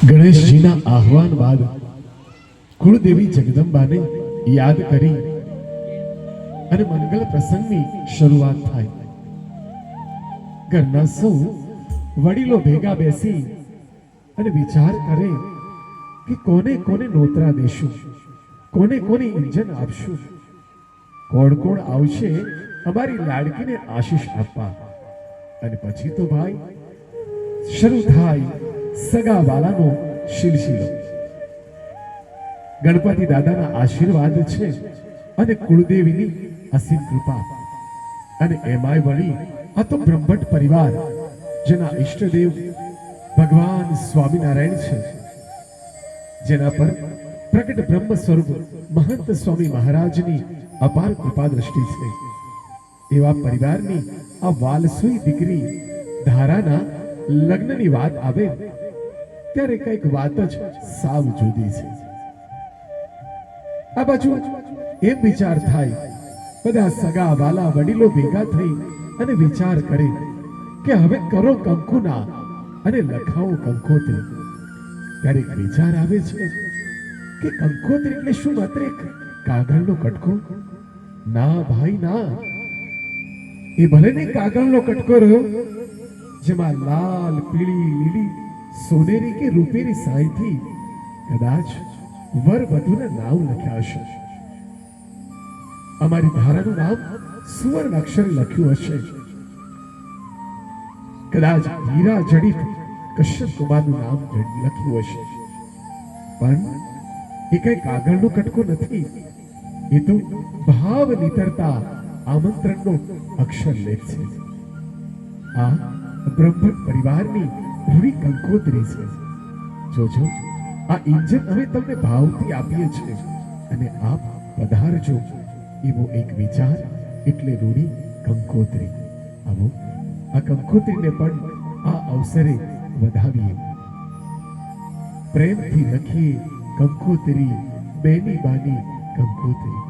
ગણેશજીના આહવાન બાદ કુળદેવી જગદંબાને યાદ કરી અને મંગલ પ્રસંગની શરૂઆત થાય. ઘરના સૌ વડીલો ભેગા બેસી અને વિચાર કરે કે કોને કોને નોતરા દેશું, કોને કોને ઇંજન આપશું, કોણ કોણ આવશે અમારી લાડકીને આશીષ આપવા. અને પછી તો ભાઈ શરૂ થાય સગા વાલાનો શિલશિલો. ગણપતિ દાદાના આશીર્વાદ છે અને કુળદેવીની અસીમ કૃપા. અને એમાંય વળી આ તો બ્રહ્મભટ્ટ પરિવાર જેના ઈષ્ટદેવ ભગવાન સ્વામિનારાયણ છે, જેના પર પ્રગટ બ્રહ્મ સ્વરૂપ મહંત સ્વામી મહારાજની અપાર કૃપા દ્રષ્ટિ છે. એવા પરિવારની આ વાલસુઈ દીકરી ધારાના લગ્નની વાત આવે ત્યારે કઈક વાત જ સાવ જુદી છે. આ બાજુ એમ વિચાર થાય, બધા સગા વાલા વડીલો ભેગા થઈ અને વિચાર કરે કે હવે કરો કંકુના અને લખાવો કંકોત્રી. ત્યારે વિચાર આવે છે કે કંકોત્રી એટલે શું, માત્ર એક કાગળનો કટકો? ના ભાઈ ના, એ ભલે ને કાગળનો કટકો રહ્યો જેમાં લાલ, પીળી, લીલી, સોનેરી કે રૂપેરી સાઈથી કદાચ વર વધુના નામ લખ્યા હશે. અમારી ધારાનું નામ સુવર્ણ અક્ષર લખ્યું હશે. કદાચ હીરા જડિત કશ્યપ કુમારનું નામ લખ્યું હશે. પણ એ કઈ કાગળનો કટકો નથી, એ તો ભાવ નીતરતા આમંત્રણનો અક્ષર લેખ છે. આ બ્રહ્મભટ્ટ પરિવારની રૂડી કંકોત્રી છે. જોજો, આ ઇંજન અમે તમને ભાવથી આપીએ છીએ અને આપ પધારજો એવો એક વિચાર એટલે રૂડી કંકોત્રી. આવો આ કંકોત્રીને પણ આ અવસરે વધાવીએ. પ્રેમથી લખીએ કંકોત્રી, બેની બાની કંકોત્રી.